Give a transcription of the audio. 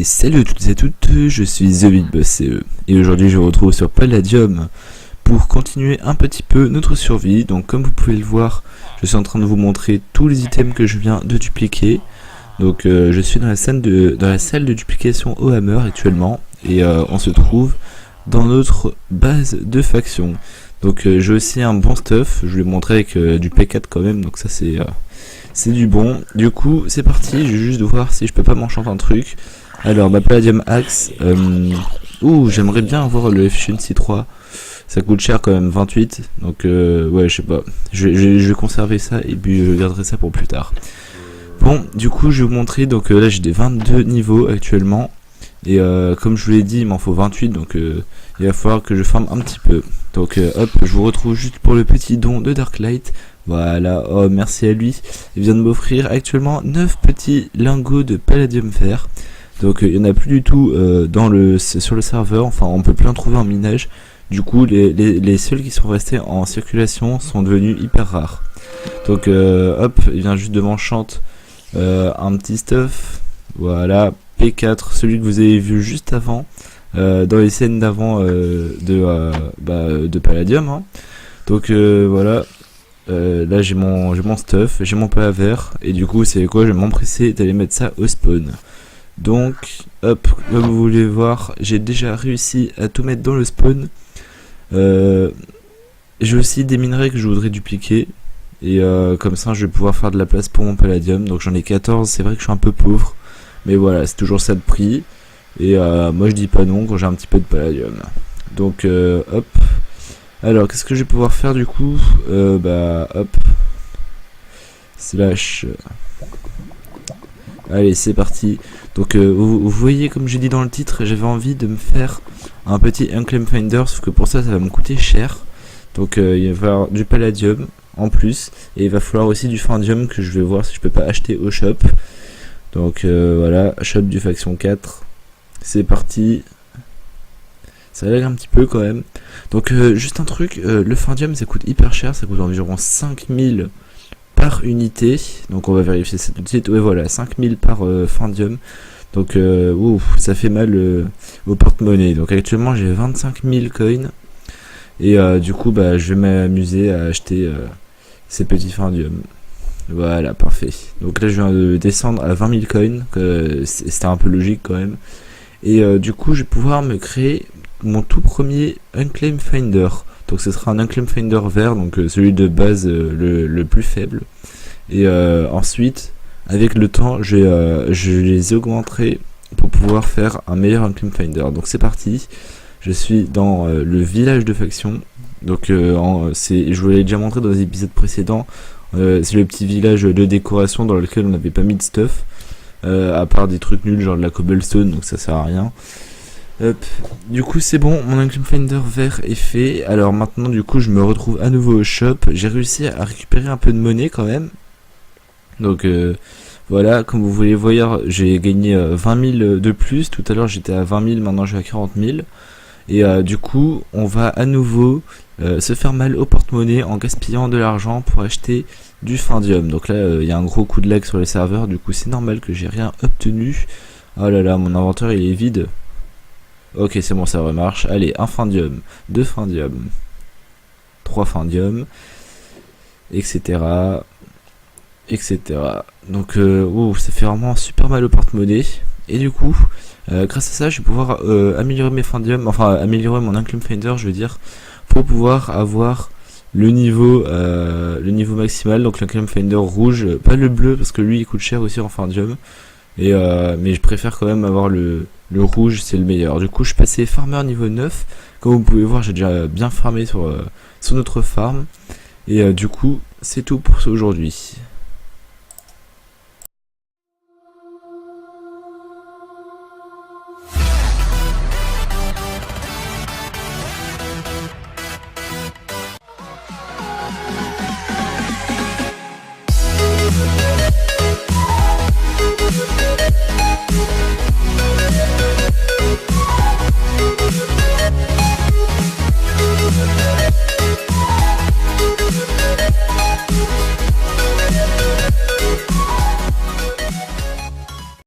Et salut à toutes et à toutes, je suis TheBigBossCE et aujourd'hui je vous retrouve sur Palladium pour continuer un petit peu notre survie. Donc comme vous pouvez le voir, je suis en train de vous montrer tous les items que je viens de dupliquer. Donc je suis dans la salle de duplication au Hammer actuellement et on se trouve dans notre base de faction. Donc j'ai aussi un bon stuff, je vais montrer avec du P4 quand même, donc ça c'est du bon. Du coup c'est parti, je vais juste voir si je peux pas m'enchanter un truc. Alors ma Palladium Axe, j'aimerais bien avoir le Efficiency 3, ça coûte cher quand même, 28, donc ouais je sais pas, je vais conserver ça et puis je garderai ça pour plus tard. Bon du coup je vais vous montrer, donc là j'ai des 22 niveaux actuellement, et comme je vous l'ai dit il m'en faut 28, donc il va falloir que je farme un petit peu. Donc hop, je vous retrouve juste pour le petit don de Darklight. Voilà, oh merci à lui, il vient de m'offrir actuellement 9 petits lingots de Palladium vert. Donc il n'y en a plus du tout sur le serveur, enfin on peut plus en trouver en minage. Du coup les seuls qui sont restés en circulation sont devenus hyper rares. Donc hop, il vient juste de m'enchant un petit stuff. Voilà, P4, celui que vous avez vu juste avant, dans les scènes d'avant de Palladium, hein. Donc voilà, là j'ai mon stuff, j'ai mon pala vert, et du coup c'est quoi, je vais m'empresser d'aller mettre ça au spawn. Donc hop, comme vous voulez voir, j'ai déjà réussi à tout mettre dans le spawn. J'ai aussi des minerais que je voudrais dupliquer, et comme ça je vais pouvoir faire de la place pour mon Palladium. Donc j'en ai 14, c'est vrai que je suis un peu pauvre, mais voilà, c'est toujours ça de prix. Et moi je dis pas non quand j'ai un petit peu de Palladium. Donc hop. Alors qu'est-ce que je vais pouvoir faire du coup, hop. Slash. Allez c'est parti. Donc vous voyez, comme j'ai dit dans le titre, j'avais envie de me faire un petit Unclaimed Finder, sauf que pour ça va me coûter cher. Donc il va falloir du Palladium en plus, et il va falloir aussi du Fandium que je vais voir si je peux pas acheter au shop. Donc voilà, shop du faction 4. C'est parti. Ça lag un petit peu quand même. Donc juste un truc, le Fandium ça coûte hyper cher, ça coûte environ 5000 par unité. Donc on va vérifier ça tout de suite. Ouais voilà, 5000 par Fandium. Donc ça fait mal au porte-monnaie. Donc actuellement j'ai 25 000 coins. Et du coup je vais m'amuser à acheter ces petits Fandium. Voilà, parfait. Donc là je viens de descendre à 20 000 coins, c'était un peu logique quand même. Et du coup je vais pouvoir me créer mon tout premier Unclaimed Finder. Donc ce sera un Unclaimed Finder vert, donc celui de base le plus faible. Et ensuite avec le temps je les augmenterai pour pouvoir faire un meilleur Unclaimed Finder. Donc c'est parti, je suis dans le village de faction. Donc je vous l'ai déjà montré dans les épisodes précédents. C'est le petit village de décoration dans lequel on n'avait pas mis de stuff, à part des trucs nuls genre de la cobblestone, donc ça sert à rien. Hop. Du coup c'est bon, mon Unclaimed Finder vert est fait. Alors maintenant du coup je me retrouve à nouveau au shop. J'ai réussi à récupérer un peu de monnaie quand même. Donc voilà, comme vous voulez voir, j'ai gagné 20 000 de plus. Tout à l'heure j'étais à 20 000, maintenant je suis à 40 000. Et du coup on va à nouveau se faire mal au porte-monnaie en gaspillant de l'argent pour acheter du Fandium. Donc là il y a un gros coup de lag sur les serveurs, du coup c'est normal que j'ai rien obtenu. Oh là là, mon inventaire il est vide. Ok c'est bon, ça remarche. Allez, un Fandium, 2 Fandium, 3 Fandium, etc. etc. Donc ça fait vraiment super mal au porte-monnaie. Et du coup grâce à ça je vais pouvoir améliorer mes Fandium, enfin améliorer mon Unclaimed Finder je veux dire, pour pouvoir avoir le niveau maximal. Donc l'Unclaimed Finder rouge, pas le bleu parce que lui il coûte cher aussi en Fandium. Et mais je préfère quand même avoir le rouge, c'est le meilleur. Du coup je suis passé farmer niveau 9. Comme vous pouvez voir j'ai déjà bien farmé sur notre farm. Et du coup c'est tout pour aujourd'hui.